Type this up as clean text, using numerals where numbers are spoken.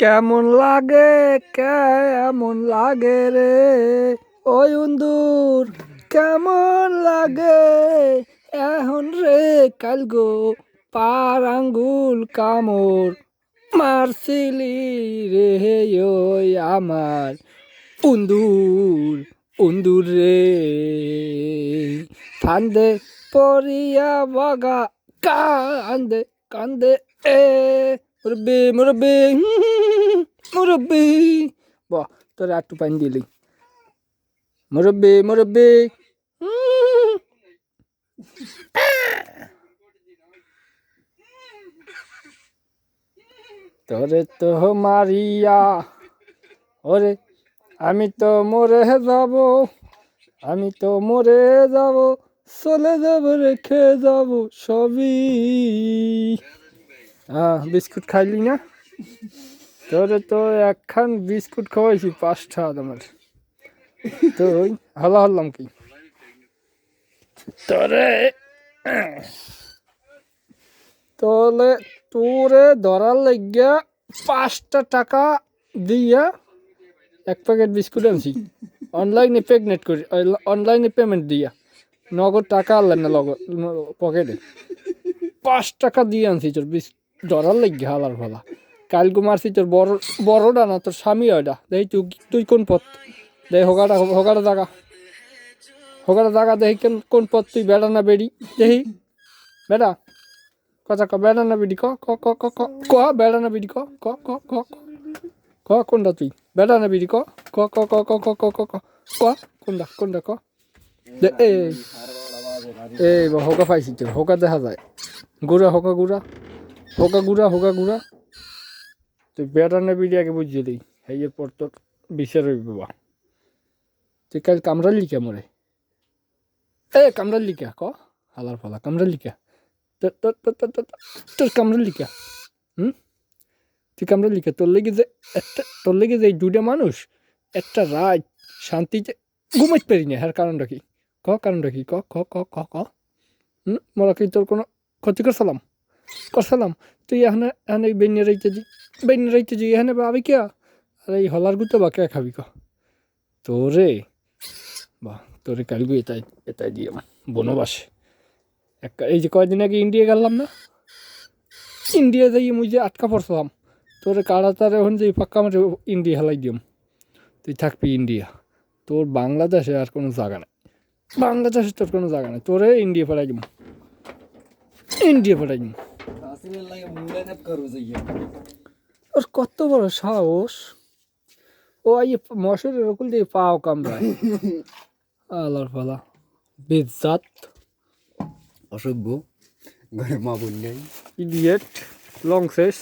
কেমন লাগে কেমন লাগে রে ওই উন্দুর কেমন লাগে এখন রে কাল গো পার আঙ্গুল কামড় মারছিলি রে ওই আমার উন্দুর উন্দুর রে ফান্দে পরিয়া বাগা কান্দে কান্দে এ মুরব্বি মুরব্বি মুরব্বি বাহ তোর একটু পানি দিলি মুরব্বি মুরব্বি তোরে তো মারিয়া ওরে আমি তো মরে যাব আমি তো মরে যাব চলে যাব রেখে যাব সবই বিস্কুট খাইলি না তোরে তো একখান বিস্কুট খাওয়াইছি 5টা তোমার তো হলা হলাম কি তোরে তোলে তোরে ধরার লাগিয়া 5টা টাকা দিয়া 1 প্যাকেট বিস্কুট আনছি অনলাইনে পেমেন্ট করি অনলাইনে পেমেন্ট দিয়া নগদ টাকা আনলেন না পকেটে 5 টাকা দিয়ে আনছি তোর ধরার লাগিয়া হালার ভালা কালকে মারছি তোর বড়টা না তোর স্বামী ওইটা দেখি তুই কোন পথ দেখি হোগাটা জাগা দেখি কোন পথ তুই বেড়া না বেড়ি দেখি বেড়া কথা ক বেড়া না বেড়ি ক ক ক ক ক ক বেড়া না বেড়ি ক ক ক ক ক কোনটা তুই বেড়া না বেড়ি ক ক ক ক ক ক ক ক ক কোনটা ক এই হোকা পাইছি তোর হোকা দেখা যায় গুড়া হোকা গুড়া হোকা গুড়া হোকা গুড়া তুই বেড়া না বেড়ি আগে বুঝিয়ে দিই এর পর তোর বিচার হইব বাবা তুই কাল কামড়ালি কে মরে কামড়ালি কে ক হালার ফালা কামড়ালি কে তোর কামড়ালি কে তুই কামড়ালি কে তোর লেগে যে 2টা মানুষ একটা রাত শান্তিতে ঘুমাইতে পারি না হ্যাঁ কারণটা কি কারণটা কি ক ক ক ক ক মোরা কি তোর কোনো ক্ষতি করছিলাম তুই এখানে বেনিয়ে রাইতে দি এখানে ভাবি কে আর এই হলার গুতো বা কে খাবি ক তোরে বা তোরে কালকে এটাই দিয়ে বনবাসে এই যে কয়েকদিন আগে ইন্ডিয়া গেলাম না ইন্ডিয়া যাই মুই যে আটকা পড়ছিলাম তোরে কাড়াতারে এখন যে পাক্কা আমার ইন্ডিয়া হেলাই দিম তুই থাকবি ইন্ডিয়া তোর বাংলাদেশে আর কোনো জায়গা নেই বাংলাদেশে তোর কোনো জায়গা নেই তোরে ইন্ডিয়া পাঠাই দিম ওর কত বড় সাহস ও আই মশারের ওকুল দিয়ে পাও কামড়ায় আলার ফালা বেজাত অসভ্য ঘরে মা বোন নেই ইডিয়েট লং ফেস